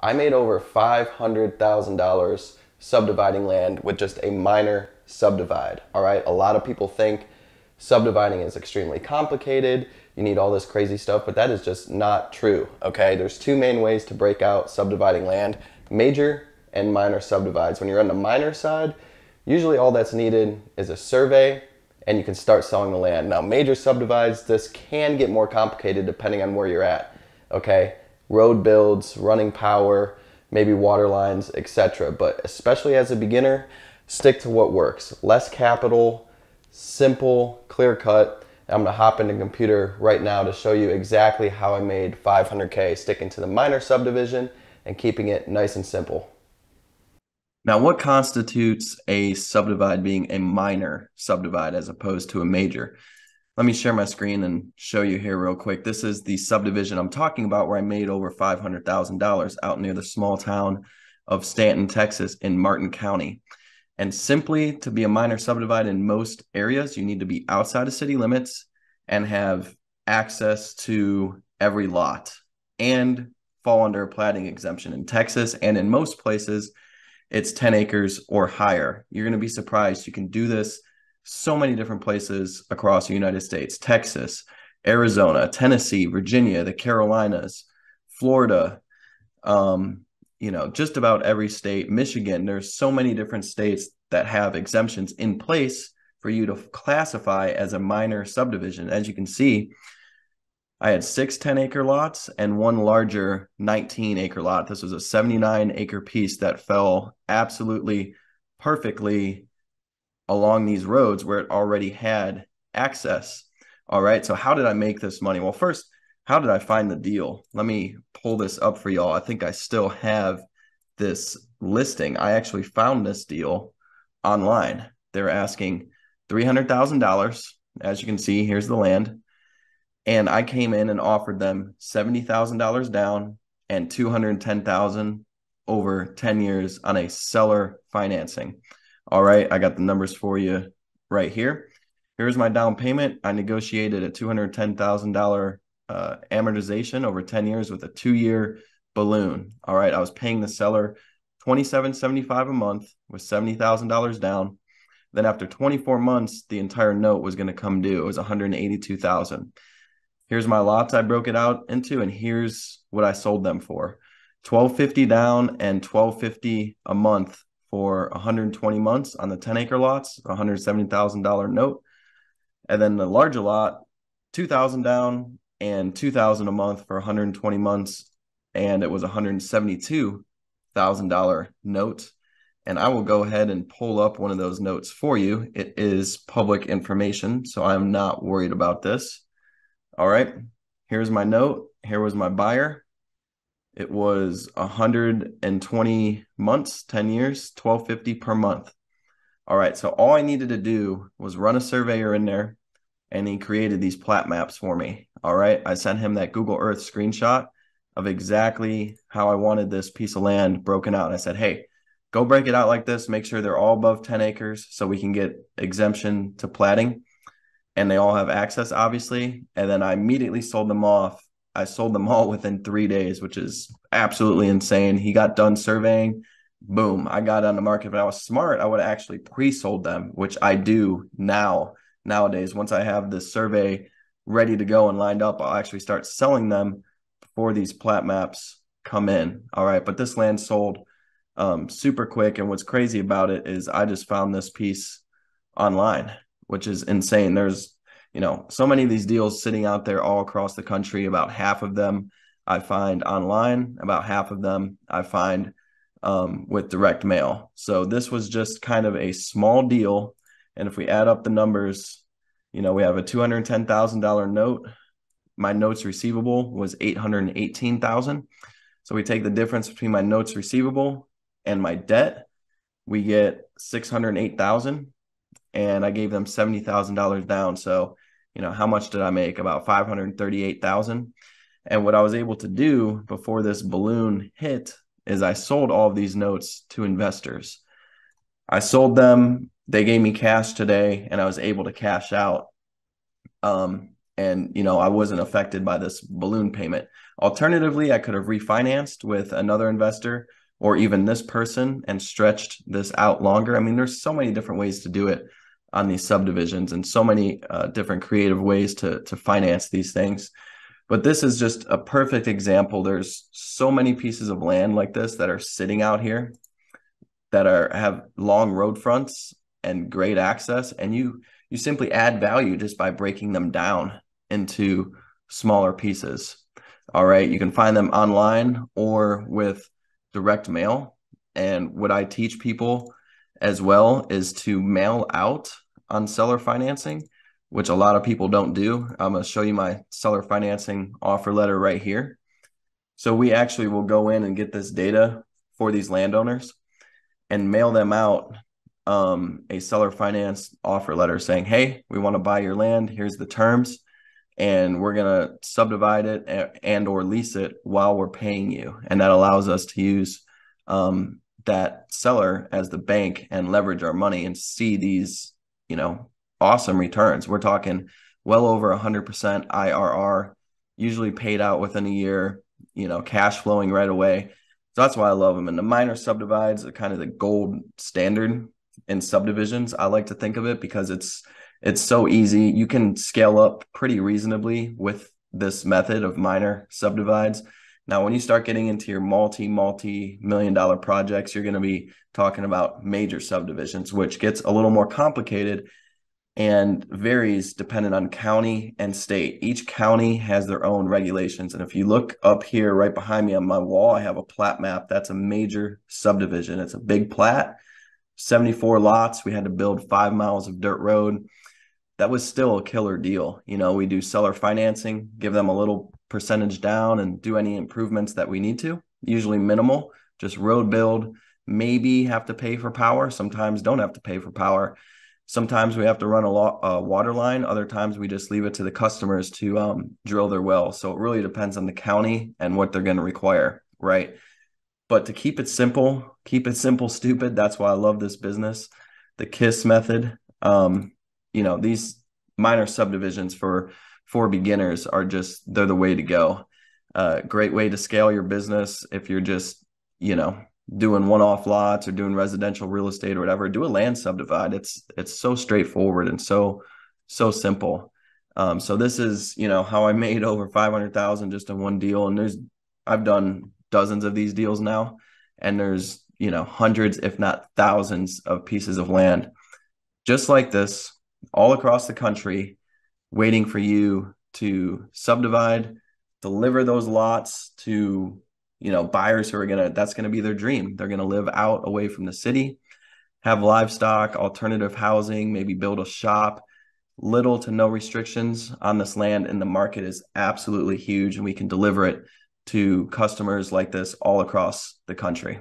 I made over $500,000 subdividing land with just a minor subdivide. All right. A lot of people think subdividing is extremely complicated. You need all this crazy stuff, but that is just not true. Okay. There's two main ways to break out subdividing land: major and minor subdivides. When you're on the minor side, usually all that's needed is a survey and you can start selling the land. Now, major subdivides, this can get more complicated depending on where you're at. Okay. Road builds, running power, maybe water lines, etc. But especially as a beginner, stick to what works. Less capital, simple, clear cut. I'm gonna hop into the computer right now to show you exactly how I made 500K sticking to the minor subdivision and keeping it nice and simple. Now, what constitutes a subdivide being a minor subdivide as opposed to a major? Let me share my screen and show you here real quick. This is the subdivision I'm talking about where I made over $500,000 out near the small town of Stanton, Texas in Martin County. And simply to be a minor subdivide in most areas, you need to be outside of city limits and have access to every lot and fall under a platting exemption. In Texas and in most places, it's 10 acres or higher. You're going to be surprised. You can do this so many different places across the United States: Texas, Arizona, Tennessee, Virginia, the Carolinas, Florida, just about every state, Michigan. There's so many different states that have exemptions in place for you to classify as a minor subdivision. As you can see, I had 6 10-acre lots and one larger 19-acre lot. This was a 79-acre piece that fell absolutely perfectly along these roads where it already had access. All right, so how did I make this money? Well, first, how did I find the deal? Let me pull this up for y'all. I think I still have this listing. I actually found this deal online. They're asking $300,000. As you can see, here's the land. And I came in and offered them $70,000 down and $210,000 over 10 years on a seller financing. All right, I got the numbers for you right here. Here's my down payment. I negotiated a $210,000 amortization over 10 years with a 2-year balloon. All right, I was paying the seller $27.75 a month with $70,000 down. Then after 24 months, the entire note was going to come due. It was $182,000. Here's my lots I broke it out into, and here's what I sold them for: $1,250 down and $1,250 a month for 120 months on the 10-acre lots, $170,000 note. And then the larger lot, $2,000 down and $2,000 a month for 120 months, and it was $172,000 note. And I will go ahead and pull up one of those notes for you. It is public information, so I'm not worried about this. All right, here's my note. Here was my buyer. It was 120 months, 10 years, $1,250 per month. All right, so all I needed to do was run a surveyor in there, and he created these plat maps for me. All right, I sent him that Google Earth screenshot of exactly how I wanted this piece of land broken out. And I said, hey, go break it out like this. Make sure they're all above 10 acres so we can get exemption to platting. And they all have access, obviously. And then I immediately sold them off. I sold them all within 3 days, which is absolutely insane. He got done surveying. Boom, I got on the market. If I was smart, I would have actually pre-sold them, which I do nowadays. Once I have this survey ready to go and lined up, I'll actually start selling them before these plat maps come in. All right, but this land sold super quick. And what's crazy about it is I just found this piece online, which is insane. There's, so many of these deals sitting out there all across the country. About half of them I find online. About half of them I find with direct mail. So this was just kind of a small deal. And if we add up the numbers, we have a $210,000 note. My notes receivable was $818,000. So we take the difference between my notes receivable and my debt, we get $608,000. And I gave them $70,000 down. So, how much did I make? About $538,000. And what I was able to do before this balloon hit is I sold all of these notes to investors. I sold them. They gave me cash today, and I was able to cash out. I wasn't affected by this balloon payment. Alternatively, I could have refinanced with another investor or even this person and stretched this out longer. I mean, there's so many different ways to do it on these subdivisions and so many different creative ways to finance these things. But this is just a perfect example. There's so many pieces of land like this that are sitting out here that have long road fronts and great access, and you simply add value just by breaking them down into smaller pieces. All right, you can find them online or with direct mail. And what I teach people as well is to mail out on seller financing, which a lot of people don't do. I'm going to show you my seller financing offer letter right here. So we actually will go in and get this data for these landowners and mail them out a seller finance offer letter saying, hey, we want to buy your land. Here's the terms. And we're going to subdivide it and or lease it while we're paying you. And that allows us to use that seller as the bank and leverage our money and see these, awesome returns. We're talking well over 100% IRR, usually paid out within a year, cash flowing right away. So that's why I love them. And the minor subdivides are kind of the gold standard in subdivisions. I like to think of it because it's so easy. You can scale up pretty reasonably with this method of minor subdivides. Now, when you start getting into your multi-million-dollar projects, you're going to be talking about major subdivisions, which gets a little more complicated and varies depending on county and state. Each county has their own regulations. And if you look up here right behind me on my wall, I have a plat map. That's a major subdivision. It's a big plat, 74 lots. We had to build 5 miles of dirt road. That was still a killer deal. We do seller financing, give them a little percentage down and do any improvements that we need to, usually minimal, just road build, maybe have to pay for power. Sometimes don't have to pay for power. Sometimes we have to run a water line. Other times we just leave it to the customers to drill their well. So it really depends on the county and what they're going to require, right? But to keep it simple, stupid. That's why I love this business. The KISS method. These minor subdivisions for beginners are they're the way to go. Great way to scale your business. If you're just, doing one-off lots or doing residential real estate or whatever, do a land subdivide. It's so straightforward and so simple. So this is, how I made over 500,000 just in one deal. And I've done dozens of these deals now, and there's, hundreds, if not thousands of pieces of land just like this all across the country, waiting for you to subdivide, deliver those lots to buyers who are that's going to be their dream. They're going to live out away from the city, have livestock, alternative housing, maybe build a shop, little to no restrictions on this land. And the market is absolutely huge, and we can deliver it to customers like this all across the country.